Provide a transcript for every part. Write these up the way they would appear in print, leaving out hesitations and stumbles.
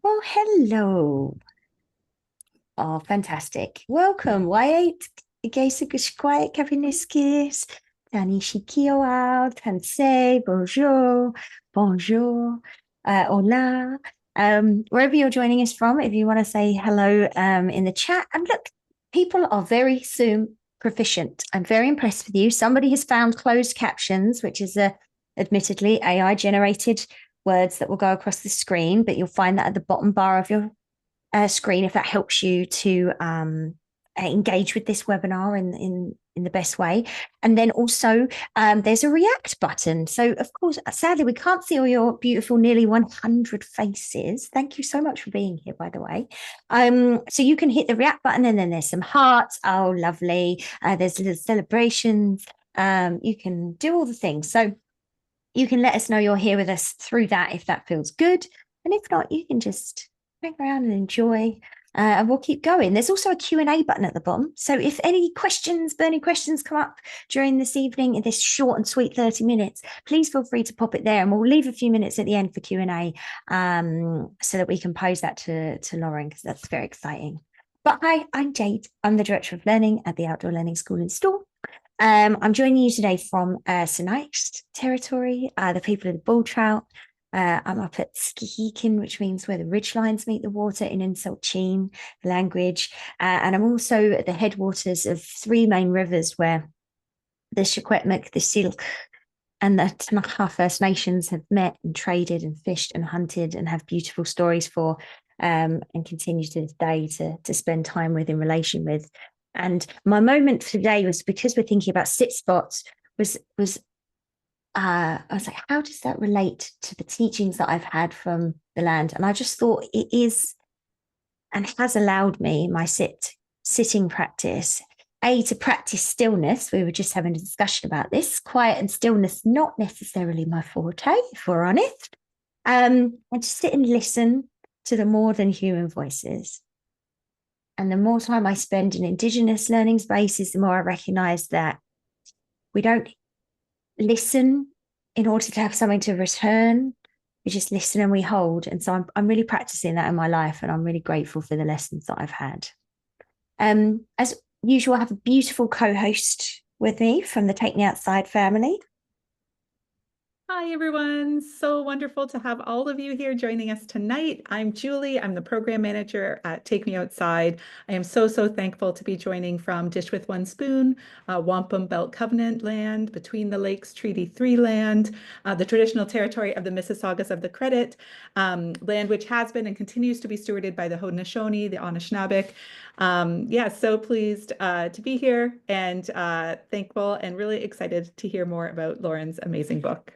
Well, hello. Oh, fantastic. Welcome. Wait, geise gespräch Kaviniskus. Tani Shikioa, Tansei, bonjour, bonjour, hola. Wherever you're joining us from, if you want to say hello in the chat. And look, people are very soon proficient. I'm very impressed with you. Somebody has found closed captions, which is admittedly AI generated words that will go across the screen, but you'll find that at the bottom bar of your screen if that helps you to engage with this webinar in the best way. And then also there's a react button. So of course, sadly, we can't see all your beautiful nearly 100 faces. Thank you so much for being here, by the way. So you can hit the react button and then there's some hearts. Oh, lovely. There's little celebrations. You can do all the things. So you can let us know you're here with us through that if that feels good. And if not, you can just hang around and enjoy. And we'll keep going. There's also a Q&A button at the bottom. So if any questions, burning questions come up during this evening in this short and sweet 30 minutes, please feel free to pop it there. And we'll leave a few minutes at the end for Q&A so that we can pose that to Lauren, because that's very exciting. But hi, I'm Jade. I'm the Director of Learning at the Outdoor Learning School in Storr. I'm joining you today from Sinai's territory, the people of the bull trout. I'm up at Skihikin, which means where the ridgelines meet the water in Insulchin language. And I'm also at the headwaters of three main rivers where the Secwepemc, the Silk, and the Tanakha First Nations have met and traded and fished and hunted and have beautiful stories for and continue to this day to spend time with in relation with. And my moment for today was because we're thinking about sit spots was I was like, how does that relate to the teachings that I've had from the land? And I just thought it is and has allowed me my sitting practice to practice stillness. We were just having a discussion about this. Quiet and stillness, not necessarily my forte, if we're honest. And to sit and listen to the more than human voices. And the more time I spend in Indigenous learning spaces, the more I recognize that we don't listen in order to have something to return. We just listen and we hold. And so I'm really practicing that in my life, and I'm really grateful for the lessons that I've had. As usual, I have a beautiful co-host with me from the Take Me Outside family. Hi, everyone. So wonderful to have all of you here joining us tonight. I'm Julie. I'm the program manager at Take Me Outside. I am so thankful to be joining from Dish with One Spoon, Wampum Belt Covenant land, Between the Lakes Treaty 3 land, the traditional territory of the Mississaugas of the Credit, land which has been and continues to be stewarded by the Haudenosaunee, the Anishinaabeg. Yeah, so pleased to be here and thankful and really excited to hear more about Lauren's amazing book.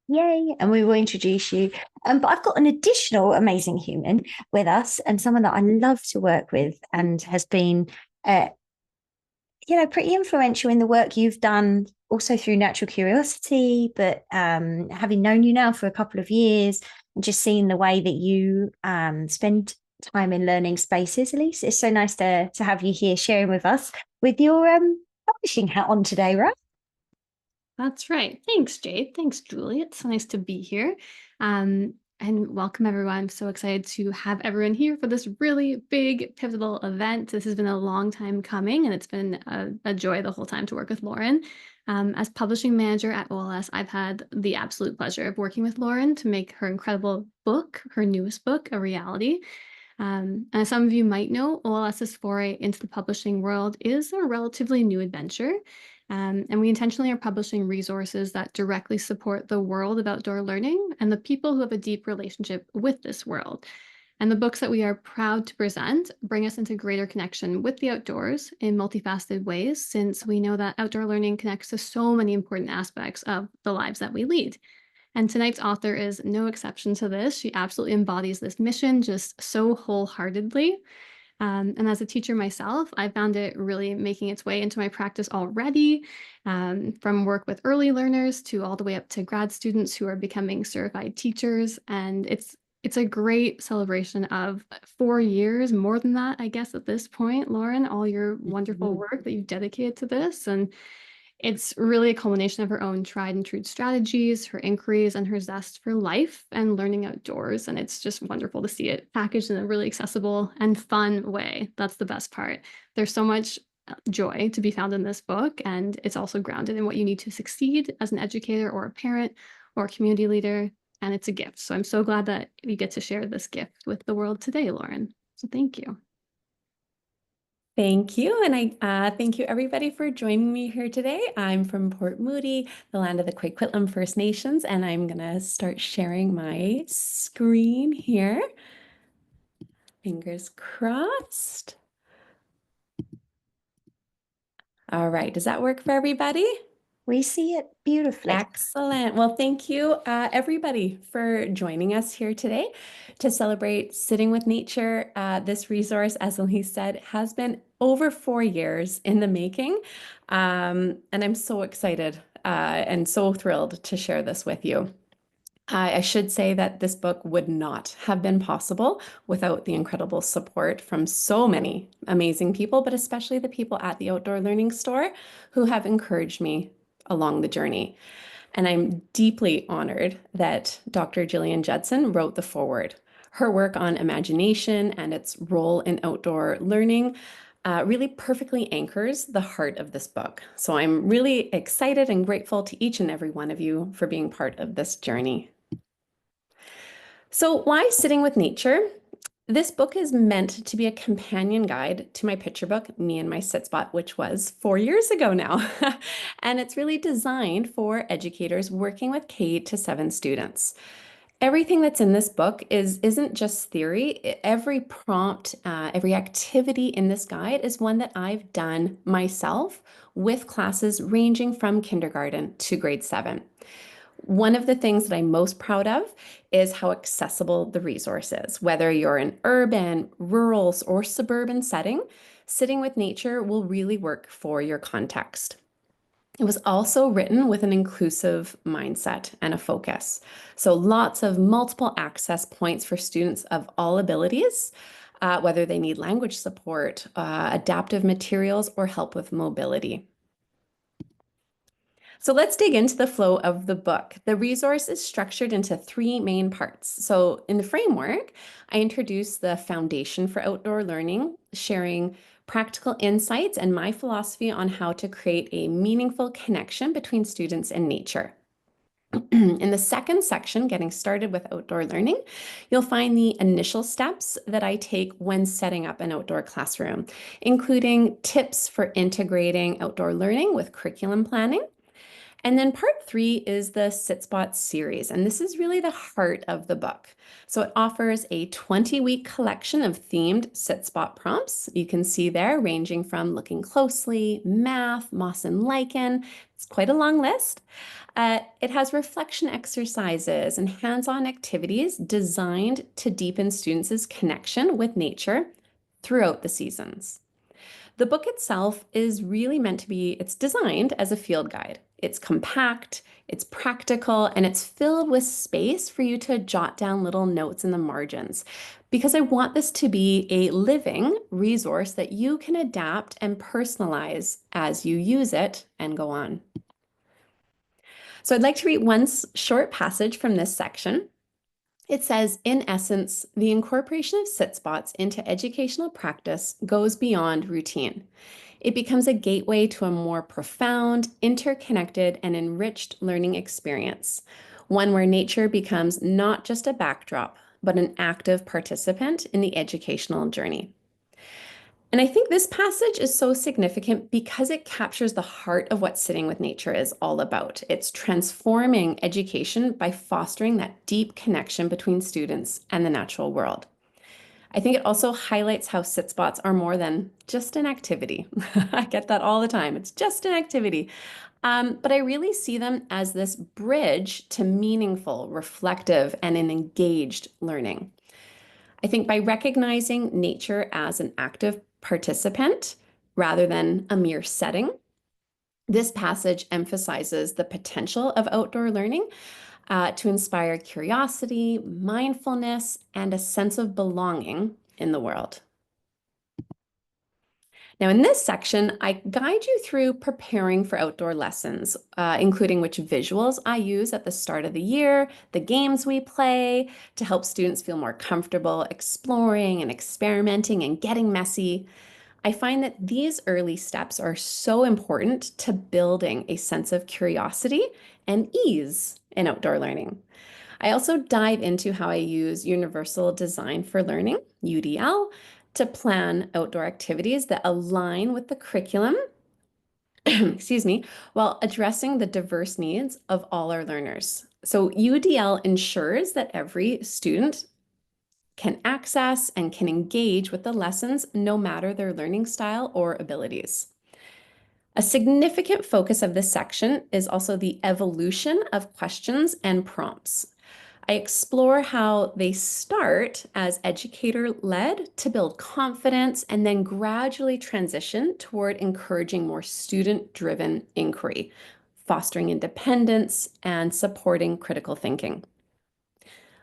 Yay. And we will introduce you. But I've got an additional amazing human with us, and someone that I love to work with and has been, pretty influential in the work you've done also through Natural Curiosity, but having known you now for a couple of years and just seeing the way that you spend time in learning spaces, Elise, it's so nice to have you here sharing with us with your publishing hat on today, right? That's right. Thanks, Jade. Thanks, Julie. It's nice to be here. And welcome, everyone. I'm so excited to have everyone here for this really big, pivotal event. This has been a long time coming, and it's been a joy the whole time to work with Lauren. As publishing manager at OLS, I've had the absolute pleasure of working with Lauren to make her incredible book, her newest book, a reality. And as some of you might know, OLS's foray into the publishing world is a relatively new adventure. And we intentionally are publishing resources that directly support the world of outdoor learning and the people who have a deep relationship with this world. And the books that we are proud to present bring us into greater connection with the outdoors in multifaceted ways, since we know that outdoor learning connects to so many important aspects of the lives that we lead. And tonight's author is no exception to this. She absolutely embodies this mission just so wholeheartedly. And as a teacher myself, I found it really making its way into my practice already, from work with early learners to all the way up to grad students who are becoming certified teachers. And it's a great celebration of 4 years, more than that, I guess, at this point, Lauren, all your wonderful work that you've dedicated to this. And It's really a culmination of her own tried and true strategies, her inquiries, and her zest for life and learning outdoors. And it's just wonderful to see it packaged in a really accessible and fun way. That's the best part. There's so much joy to be found in this book, and it's also grounded in what you need to succeed as an educator or a parent or a community leader. And it's a gift. So I'm so glad that we get to share this gift with the world today, Lauren. So thank you. Thank you. And I thank you everybody for joining me here today. I'm from Port Moody, the land of the Coquitlam First Nations, and I'm gonna start sharing my screen here. Fingers crossed. All right, does that work for everybody? We see it beautifully. Excellent. Well, thank you, everybody, for joining us here today to celebrate Sitting with Nature. This resource, as Elise said, has been over 4 years in the making. And I'm so excited and so thrilled to share this with you. I should say that this book would not have been possible without the incredible support from so many amazing people, but especially the people at the Outdoor Learning Store who have encouraged me along the journey. And I'm deeply honored that Dr. Gillian Judson wrote the foreword. Her work on imagination and its role in outdoor learning really perfectly anchors the heart of this book. So I'm really excited and grateful to each and every one of you for being part of this journey. So why Sitting with Nature? This book is meant to be a companion guide to my picture book, Me and My Sit Spot, which was 4 years ago now. And it's really designed for educators working with K-7 students. Everything that's in this book isn't just theory. Every prompt, every activity in this guide is one that I've done myself with classes ranging from kindergarten to grade 7. One of the things that I'm most proud of is how accessible the resource is. Whether you're in urban, rural, or suburban setting, Sitting with Nature will really work for your context. It was also written with an inclusive mindset and a focus. So lots of multiple access points for students of all abilities, whether they need language support, adaptive materials, or help with mobility. So let's dig into the flow of the book. The resource is structured into 3 main parts. So in the framework, I introduce the foundation for outdoor learning, sharing practical insights and my philosophy on how to create a meaningful connection between students and nature. In the second section, getting started with outdoor learning, you'll find the initial steps that I take when setting up an outdoor classroom, including tips for integrating outdoor learning with curriculum planning. And then part 3 is the Sit Spot series, and this is really the heart of the book. So it offers a 20-week collection of themed Sit Spot prompts. You can see there ranging from looking closely, math, moss and lichen. It's quite a long list. It has reflection exercises and hands-on activities designed to deepen students' connection with nature throughout the seasons. The book itself is really meant to be, it's designed as a field guide. It's compact, it's practical, and it's filled with space for you to jot down little notes in the margins, because I want this to be a living resource that you can adapt and personalize as you use it and go on. So I'd like to read one short passage from this section. It says, in essence, the incorporation of sit spots into educational practice goes beyond routine. It becomes a gateway to a more profound, interconnected, and enriched learning experience, one where nature becomes not just a backdrop, but an active participant in the educational journey. And I think this passage is so significant because it captures the heart of what Sitting with Nature is all about. It's transforming education by fostering that deep connection between students and the natural world. I think it also highlights how sit spots are more than just an activity. I get that all the time. It's just an activity. But I really see them as this bridge to meaningful, reflective, and an engaged learning. I think by recognizing nature as an active participant rather than a mere setting, this passage emphasizes the potential of outdoor learning to inspire curiosity, mindfulness, and a sense of belonging in the world. Now, in this section, I guide you through preparing for outdoor lessons, including which visuals I use at the start of the year, the games we play to help students feel more comfortable exploring and experimenting and getting messy. I find that these early steps are so important to building a sense of curiosity and ease in outdoor learning. I also dive into how I use Universal Design for Learning, UDL, to plan outdoor activities that align with the curriculum, excuse me, while addressing the diverse needs of all our learners. So UDL ensures that every student can access and can engage with the lessons no matter their learning style or abilities. A significant focus of this section is also the evolution of questions and prompts. I explore how they start as educator-led to build confidence and then gradually transition toward encouraging more student-driven inquiry, fostering independence, and supporting critical thinking.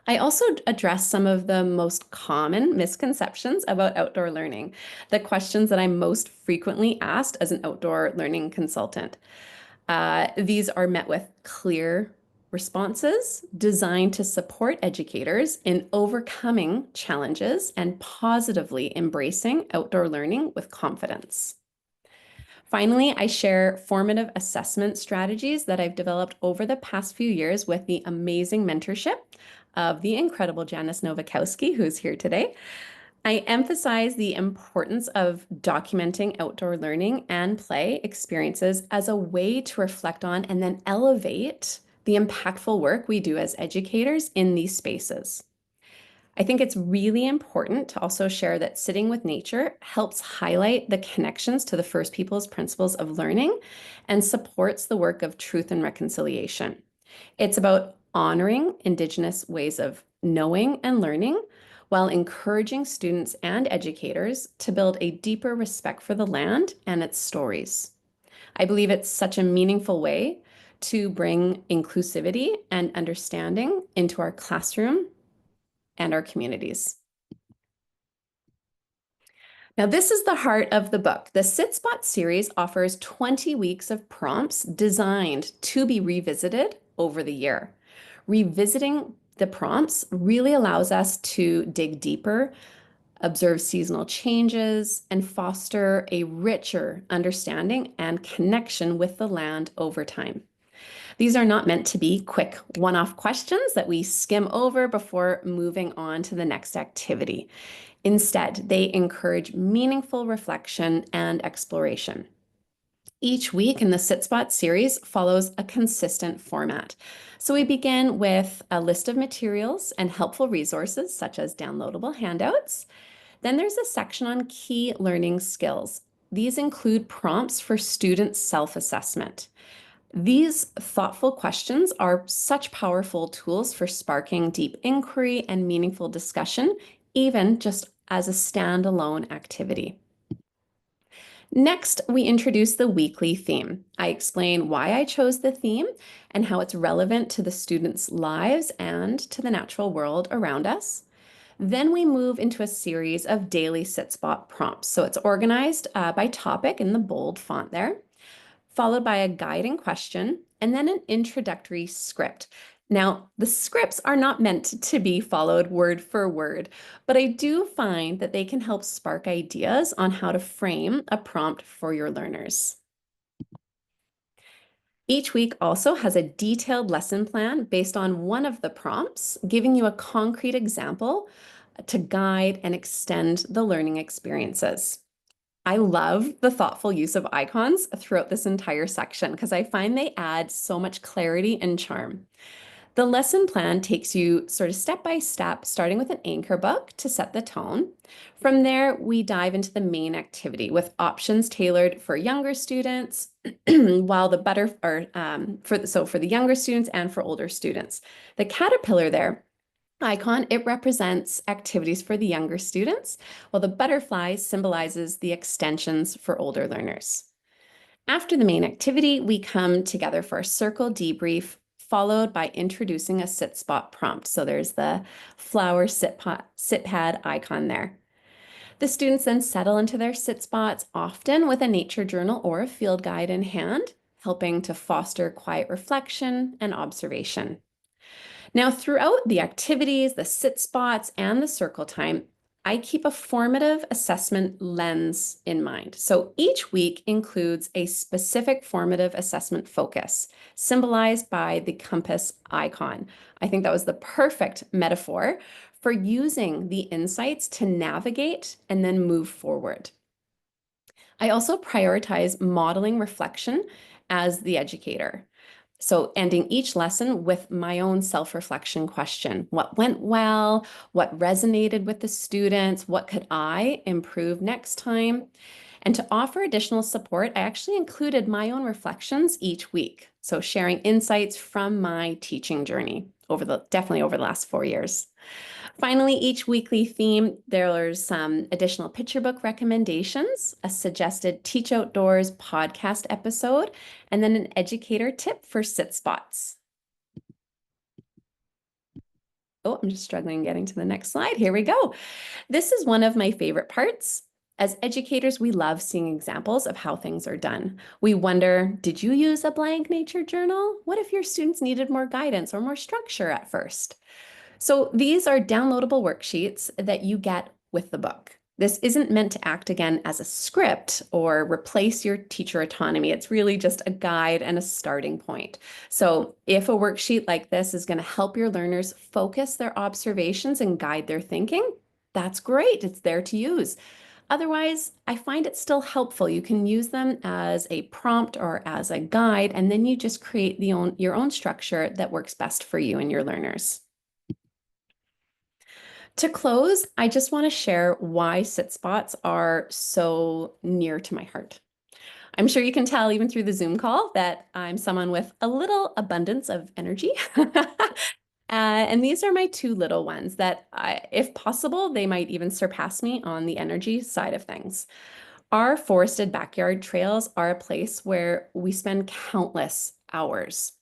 I also address some of the most common misconceptions about outdoor learning, the questions that I'm most frequently asked as an outdoor learning consultant. These are met with clear responses designed to support educators in overcoming challenges and positively embracing outdoor learning with confidence. Finally, I share formative assessment strategies that I've developed over the past few years with the amazing mentorship of the incredible Janice Nowakowski, who's here today. I emphasize the importance of documenting outdoor learning and play experiences as a way to reflect on and then elevate the impactful work we do as educators in these spaces. I think it's really important to also share that sitting with nature helps highlight the connections to the First Peoples principles of learning and supports the work of truth and reconciliation. It's about honoring Indigenous ways of knowing and learning while encouraging students and educators to build a deeper respect for the land and its stories. I believe it's such a meaningful way to bring inclusivity and understanding into our classroom and our communities. Now, this is the heart of the book. The Sit Spot series offers 20 weeks of prompts designed to be revisited over the year. Revisiting the prompts really allows us to dig deeper, observe seasonal changes, and foster a richer understanding and connection with the land over time. These are not meant to be quick one-off questions that we skim over before moving on to the next activity. Instead, they encourage meaningful reflection and exploration. Each week in the Sit Spot series follows a consistent format. So we begin with a list of materials and helpful resources such as downloadable handouts. Then there's a section on key learning skills. These include prompts for student self-assessment. These thoughtful questions are such powerful tools for sparking deep inquiry and meaningful discussion, even just as a standalone activity. Next, we introduce the weekly theme. I explain why I chose the theme and how it's relevant to the students' lives and to the natural world around us. Then we move into a series of daily Sit Spot prompts. So it's organized by topic in the bold font there, followed by a guiding question, and then an introductory script. Now, the scripts are not meant to be followed word for word, but I do find that they can help spark ideas on how to frame a prompt for your learners. Each week also has a detailed lesson plan based on one of the prompts, giving you a concrete example to guide and extend the learning experiences. I love the thoughtful use of icons throughout this entire section because I find they add so much clarity and charm. The lesson plan takes you sort of step by step, starting with an anchor book to set the tone. From there, we dive into the main activity with options tailored for younger students, while the for the younger students and for older students. The caterpillar there icon, it represents activities for the younger students, while the butterfly symbolizes the extensions for older learners. After the main activity, we come together for a circle debrief, followed by introducing a sit spot prompt. So there's the flower sit pad icon there. The students then settle into their sit spots, often with a nature journal or a field guide in hand, helping to foster quiet reflection and observation. Now, throughout the activities, the sit spots, and the circle time, I keep a formative assessment lens in mind. So each week includes a specific formative assessment focus, symbolized by the compass icon. I think that was the perfect metaphor for using the insights to navigate and then move forward. I also prioritize modeling reflection as the educator. So ending each lesson with my own self-reflection question. What went well? What resonated with the students? What could I improve next time? And to offer additional support, I actually included my own reflections each week. So sharing insights from my teaching journey definitely over the last 4 years. Finally, each weekly theme, there's some additional picture book recommendations, a suggested Teach Outdoors podcast episode, and then an educator tip for sit spots. Oh, I'm just struggling getting to the next slide. Here we go. This is one of my favorite parts. As educators, we love seeing examples of how things are done. We wonder, did you use a blank nature journal? What if your students needed more guidance or more structure at first? So these are downloadable worksheets that you get with the book. This isn't meant to act again as a script or replace your teacher autonomy. It's really just a guide and a starting point. So if a worksheet like this is going to help your learners focus their observations and guide their thinking, that's great. It's there to use. Otherwise, I find it still helpful. You can use them as a prompt or as a guide, and then you just create your own structure that works best for you and your learners. To close, I just want to share why sit spots are so near to my heart. I'm sure you can tell even through the Zoom call that I'm someone with a little abundance of energy. And these are my two little ones that, if possible, they might even surpass me on the energy side of things. Our forested backyard trails are a place where we spend countless hours.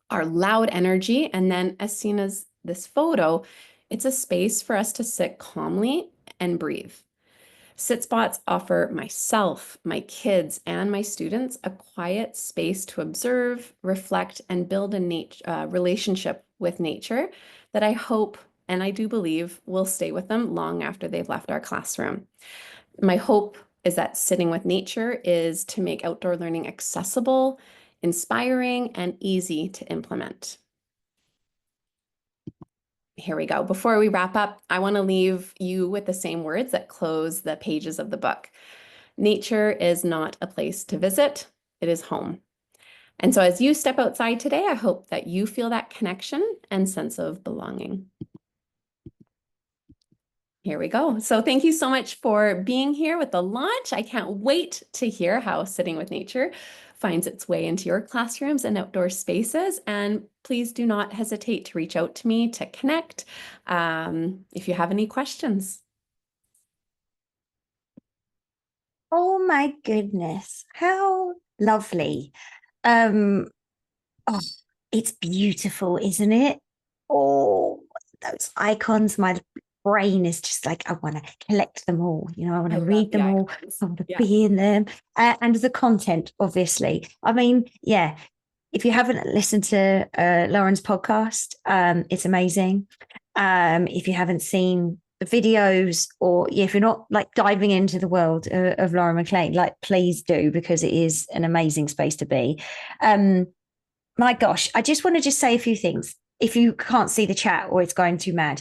Our loud energy, and then as seen as this photo, it's a space for us to sit calmly and breathe. Sit spots offer myself, my kids, and my students a quiet space to observe, reflect, and build a relationship with nature that I hope and I do believe will stay with them long after they've left our classroom. My hope is that sitting with nature is to make outdoor learning accessible, inspiring, and easy to implement. Here we go. Before we wrap up, I want to leave you with the same words that close the pages of the book. Nature is not a place to visit, it is home. And so as you step outside today, I hope that you feel that connection and sense of belonging. Here we go. So thank you so much for being here with the launch. I can't wait to hear how Sitting with Nature finds its way into your classrooms and outdoor spaces. And please do not hesitate to reach out to me to connect if you have any questions. Oh my goodness, how lovely. Oh, it's beautiful, isn't it? Oh, those icons, my brain is just like, I want to collect them all. I want to read them all. I want to be in them. And the content, obviously. I mean, yeah, if you haven't listened to Lauren's podcast, it's amazing. If you haven't seen the videos, or if you're not like diving into the world of Lauren Maclean, like please do, because it is an amazing space to be. My gosh, I just want to say a few things. If you can't see the chat or it's going too mad,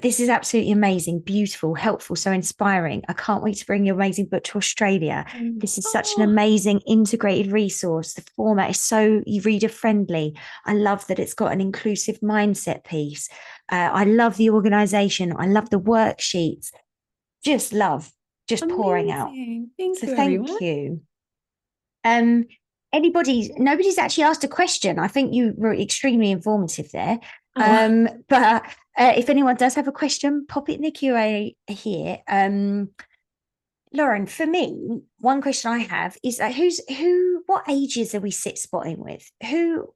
this is absolutely amazing, beautiful, helpful, so inspiring. I can't wait to bring your amazing book to Australia. This is such an amazing integrated resource. The format is so reader friendly. I love that it's got an inclusive mindset piece. I love the organization. I love the worksheets. Just love, just Amazing. Pouring out. Thank you. Nobody's actually asked a question. I think you were extremely informative there. But if anyone does have a question, pop it in the QA here. Lauren, for me, one question I have is what ages are we sit spotting with? Who's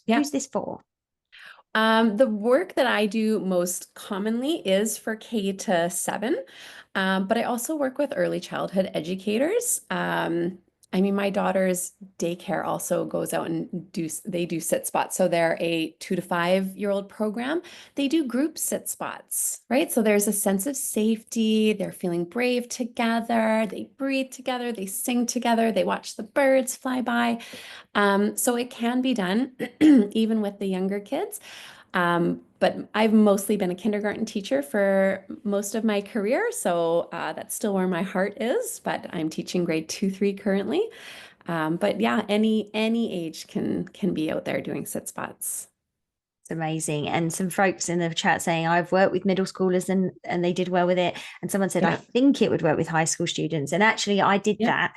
this for? The work that I do most commonly is for K to 7, but I also work with early childhood educators. I mean, my daughter's daycare also goes out and they do sit spots. So they're a 2 to 5 year old program. They do group sit spots, right? So there's a sense of safety. They're feeling brave together. They breathe together. They sing together. They watch the birds fly by. So it can be done even with the younger kids. But I've mostly been a kindergarten teacher for most of my career, so that's still where my heart is. But I'm teaching grade 2, 3 currently. But yeah, any age can be out there doing sit spots. It's amazing. And some folks in the chat saying, I've worked with middle schoolers and they did well with it. And someone said, I Yeah. think it would work with high school students. And actually, I did Yeah.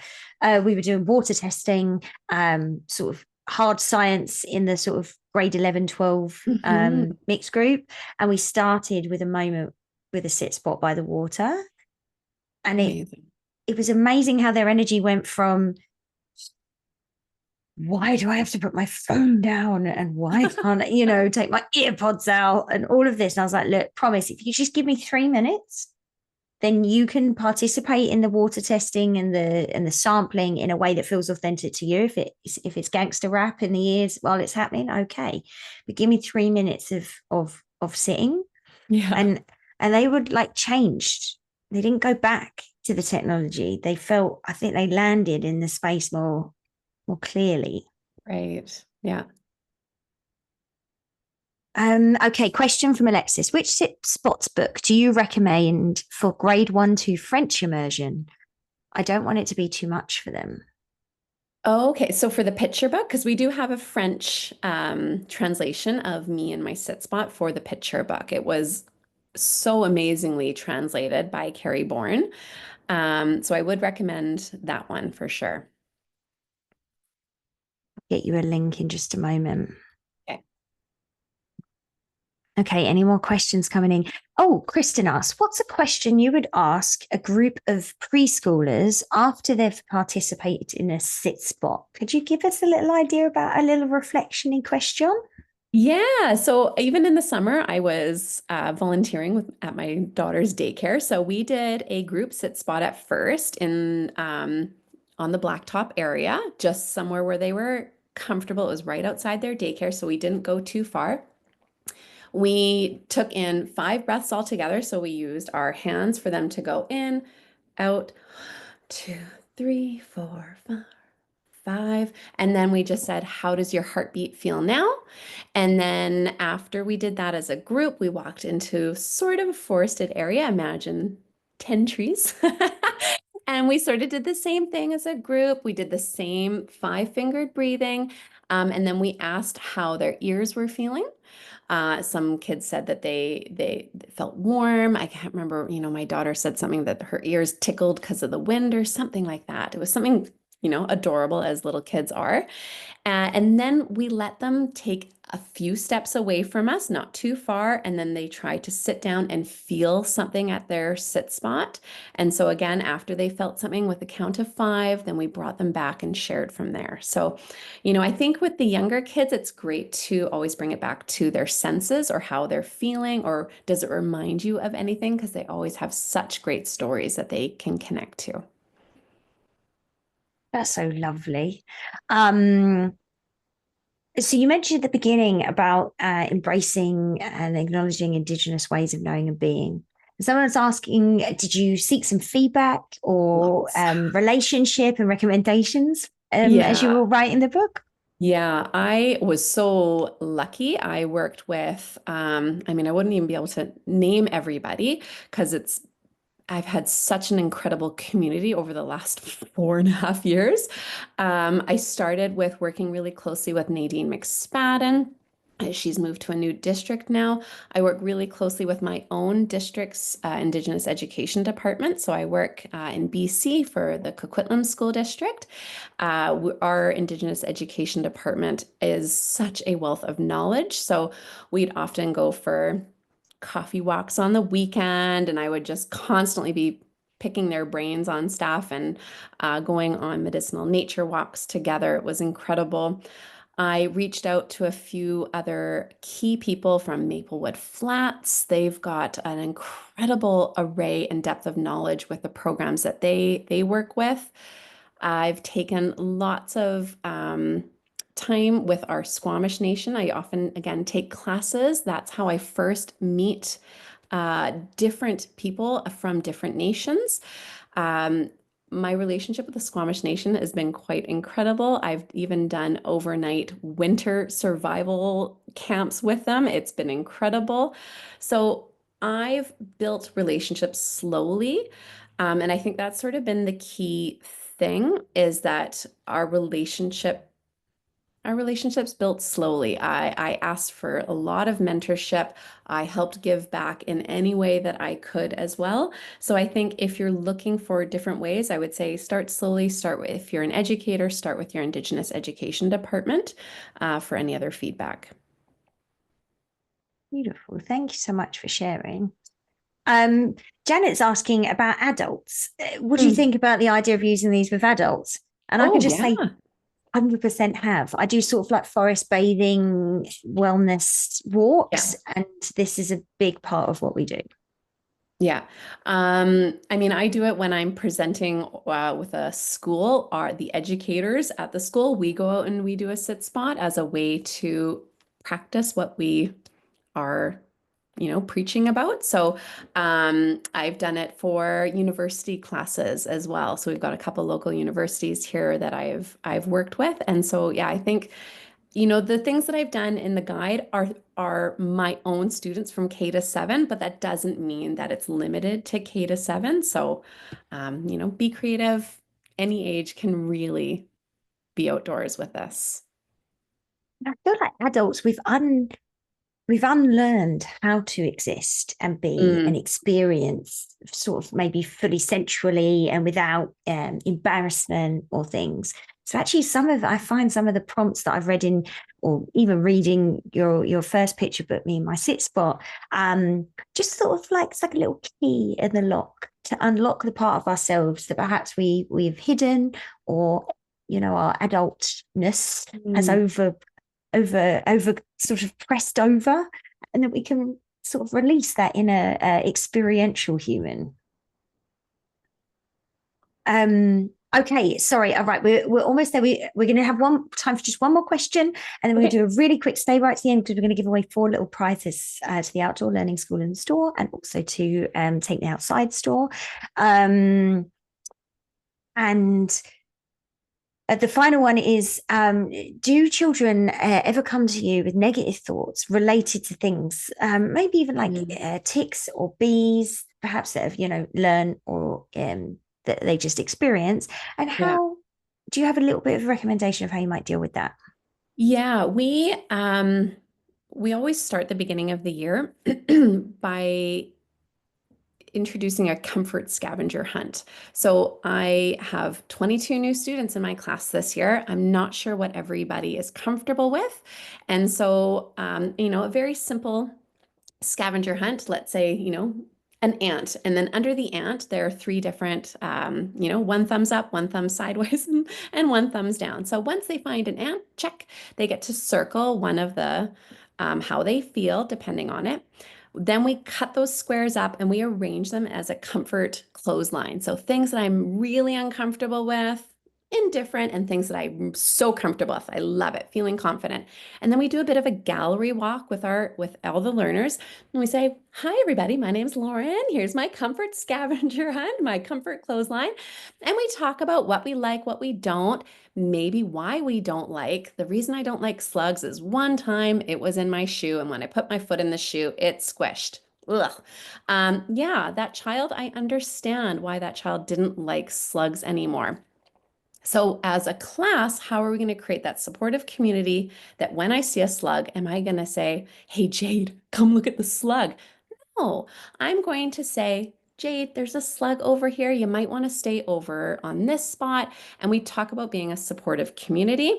that. We were doing water testing, sort of hard science in the sort of grade 11, 12 Mhm. mixed group. And we started with a moment with a sit spot by the water. And Amazing. it was amazing how their energy went from, why do I have to put my phone down and why can't I, take my earpods out and all of this? And I was like, look, promise, if you just give me 3 minutes, then you can participate in the water testing and the sampling in a way that feels authentic to you. If it's gangster rap in the ears while it's happening, okay. But give me 3 minutes of sitting. Yeah. And they would like changed. They didn't go back to the technology. They felt, I think they landed in the space more clearly. Right. Yeah. Okay, question from Alexis. Which Sit Spots book do you recommend for grade 1 to French immersion? I don't want it to be too much for them. Okay, so for the picture book, because we do have a French translation of Me and My Sit Spot for the picture book. It was so amazingly translated by Carrie Bourne. So I would recommend that one for sure. Get you a link in just a moment. Okay. Okay, any more questions coming in? Oh, Kristen asked, what's a question you would ask a group of preschoolers after they've participated in a sit spot? Could you give us a little idea about a little reflection question? Yeah, so even in the summer, I was volunteering at my daughter's daycare. So we did a group sit spot at first in on the blacktop area, just somewhere where they were comfortable. It was right outside their daycare, so we didn't go too far. We took in 5 breaths altogether. So we used our hands for them to go in, out, 2, 3, 4, 5. And then we just said, how does your heartbeat feel now? And then after we did that as a group, we walked into sort of a forested area. Imagine 10 trees. And we sort of did the same thing as a group. We did the same 5-fingered breathing. And then we asked how their ears were feeling. Some kids said that they felt warm. I can't remember, my daughter said something that her ears tickled because of the wind or something like that. It was something, adorable as little kids are. And then we let them take a few steps away from us, not too far, and then they try to sit down and feel something at their sit spot. And so again, after they felt something with a count of 5, then we brought them back and shared from there. So, I think with the younger kids, it's great to always bring it back to their senses or how they're feeling, or does it remind you of anything? Because they always have such great stories that they can connect to. That's so lovely. So you mentioned at the beginning about embracing and acknowledging Indigenous ways of knowing and being. Someone's asking, did you seek some feedback or Lots. relationship and recommendations as you Yeah. were writing the book? Yeah, I was so lucky. I worked with, I wouldn't even be able to name everybody because I've had such an incredible community over the last 4.5 years. I started with working really closely with Nadine McSpadden. She's moved to a new district now. I work really closely with my own district's Indigenous Education Department. So I work in BC for the Coquitlam School District. Our Indigenous Education Department is such a wealth of knowledge. So we'd often go for coffee walks on the weekend, and I would just constantly be picking their brains on stuff and going on medicinal nature walks together. It was incredible. I reached out to a few other key people from Maplewood Flats. They've got an incredible array and depth of knowledge with the programs that they work with. I've taken lots of time with our Squamish Nation. I often, again, take classes. That's how I first meet different people from different nations. Um, my relationship with the Squamish Nation has been quite incredible. I've even done overnight winter survival camps with them. It's been incredible. So I've built relationships slowly. And I think that's sort of been the key thing is that our relationships built slowly. I asked for a lot of mentorship. I helped give back in any way that I could as well. So I think if you're looking for different ways, I would say start slowly. If you're an educator, start with your Indigenous Education Department for any other feedback. Beautiful. Thank you so much for sharing. Janet's asking about adults. What do you think about the idea of using these with adults? And I can just say 100% have. I do sort of like forest bathing, wellness walks, and this is a big part of what we do. Yeah. I mean, I do it when I'm presenting with a school or the educators at the school. We go out and we do a sit spot as a way to practice what we are preaching about. So I've done it for university classes as well. So we've got a couple local universities here that I've worked with. And so yeah, I think the things that I've done in the guide are my own students from K to 7, but that doesn't mean that it's limited to K to 7. So be creative. Any age can really be outdoors with this. I feel like adults, we've unlearned how to exist and be and experience sort of maybe fully sensually and without embarrassment or things. So actually I find some of the prompts that I've read in, or even reading your first picture book, Me and My Sit Spot, just sort of like it's like a little key in the lock to unlock the part of ourselves that perhaps we've hidden, or our adultness has over sort of pressed over, and that we can sort of release that inner experiential human. Okay, sorry. All right, we're almost there. We're going to have time for just one more question, and then we're going to do a really quick stay right to the end, because we're going to give away 4 little prizes to the Outdoor Learning School in the store, and also to Take Me Outside store. And the final one is, do children ever come to you with negative thoughts related to things, maybe even like ticks or bees, perhaps that have, learned or that they just experience? And how do you have a little bit of a recommendation of how you might deal with that? Yeah, we always start the beginning of the year by introducing a comfort scavenger hunt. So I have 22 new students in my class this year. I'm not sure what everybody is comfortable with. And so, a very simple scavenger hunt, let's say, an ant. And then under the ant, there are 3 different, 1 thumbs up, 1 thumb sideways, and 1 thumbs down. So once they find an ant, check, they get to circle one of the how they feel, depending on it. Then we cut those squares up and we arrange them as a comfort clothesline. So things that I'm really uncomfortable with, indifferent, and things that I'm so comfortable with. I love it, feeling confident. And then we do a bit of a gallery walk with all the learners. And we say, hi, everybody, my name's Lauren. Here's my comfort scavenger hunt, my comfort clothesline. And we talk about what we like, what we don't, maybe why we don't like. The reason I don't like slugs is one time it was in my shoe, and when I put my foot in the shoe, it squished. Ugh. Yeah, that child, I understand why that child didn't like slugs anymore. So as a class, how are we going to create that supportive community that when I see a slug, am I going to say, hey, Jade, come look at the slug? No, I'm going to say, Jade, there's a slug over here. You might want to stay over on this spot. And we talk about being a supportive community.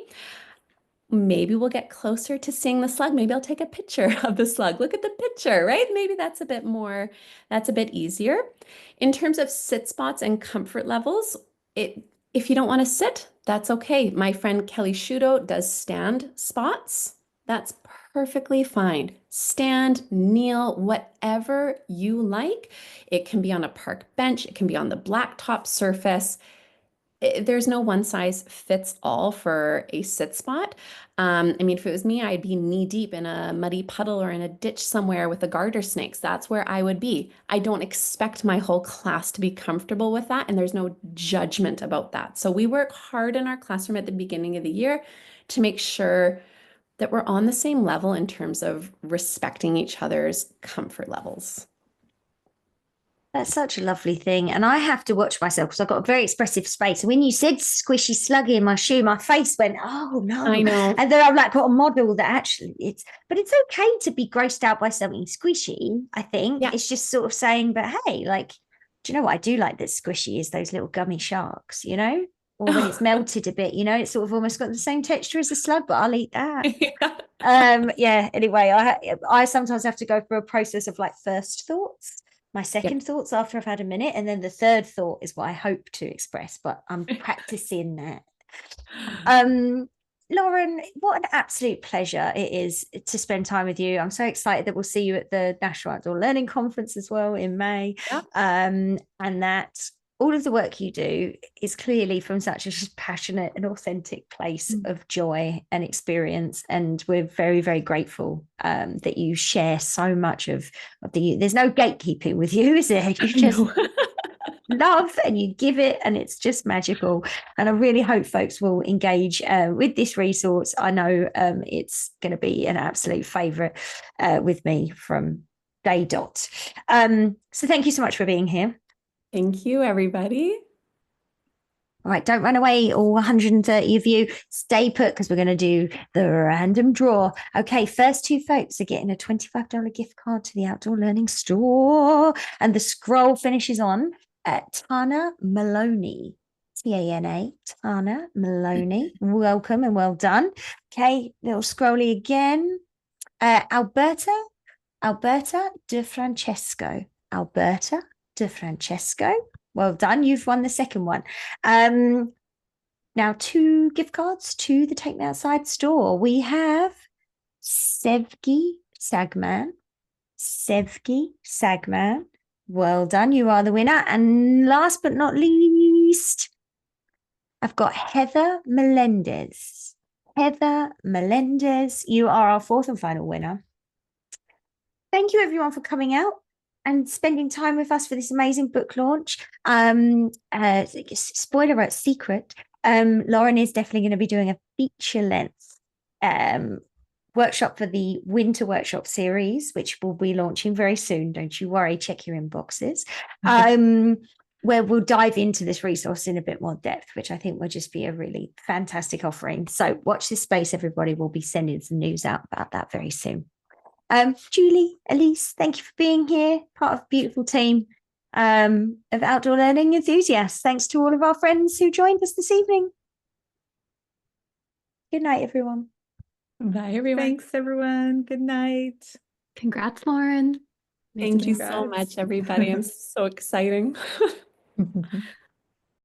Maybe we'll get closer to seeing the slug. Maybe I'll take a picture of the slug. Look at the picture, right? Maybe that's a bit easier. In terms of sit spots and comfort levels, If you don't want to sit, that's okay. My friend Kelly Shudo does stand spots. That's perfectly fine. Stand, kneel, whatever you like. It can be on a park bench, it can be on the blacktop surface. There's no one size fits all for a sit spot. I mean, if it was me, I'd be knee deep in a muddy puddle or in a ditch somewhere with the garter snakes. That's where I would be. I don't expect my whole class to be comfortable with that, and there's no judgment about that. So we work hard in our classroom at the beginning of the year to make sure that we're on the same level in terms of respecting each other's comfort levels. That's such a lovely thing. And I have to watch myself because I've got a very expressive space. And when you said squishy sluggy in my shoe, my face went, oh no. I know. And then I've like got a model that actually but it's okay to be grossed out by something squishy, I think. Yeah. It's just sort of saying, but hey, like, do you know what I do like that's squishy is those little gummy sharks, you know? Or when it's melted a bit, you know, it's sort of almost got the same texture as a slug, but I'll eat that. Yeah, anyway, I sometimes have to go through a process of like first thoughts, my second thoughts after I've had a minute, and then the third thought is what I hope to express, but I'm practicing that. Lauren, what an absolute pleasure it is to spend time with you. I'm so excited that we'll see you at the National Outdoor Learning Conference as well in May. Yeah. And that all of the work you do is clearly from such a passionate and authentic place of joy and experience. And we're very, very grateful that you share so much of there's no gatekeeping with you, is there? You just love and you give it, and it's just magical. And I really hope folks will engage with this resource. I know it's going to be an absolute favorite with me from day dot. So thank you so much for being here. Thank you, everybody. All right, don't run away, all 130 of you. Stay put because we're going to do the random draw. Okay, first two folks are getting a $25 gift card to the Outdoor Learning Store. And the scroll finishes on Tana Maloney. Tana, Tana Maloney. Welcome and well done. Okay, little scrolly again. Alberta De Francesco. Alberta De Francesco. Well done. You've won the second one. Now 2 gift cards to the Take Me Outside store. We have Sevgi Sagman. Sevgi Sagman. Well done. You are the winner. And last but not least, I've got Heather Melendez. Heather Melendez, you are our fourth and final winner. Thank you, everyone, for coming out and spending time with us for this amazing book launch. Spoiler alert, secret. Lauren is definitely going to be doing a feature-length workshop for the Winter Workshop series, which will be launching very soon. Don't you worry, check your inboxes. Where we'll dive into this resource in a bit more depth, which I think will just be a really fantastic offering. So watch this space, everybody. We'll be sending some news out about that very soon. Julie, Elise, thank you for being here, part of a beautiful team of outdoor learning enthusiasts. Thanks to all of our friends who joined us this evening. Good night, everyone. Bye, everyone. Thanks, everyone. Good night. Congrats, Lauren. Thank you so much, everybody. I'm so exciting.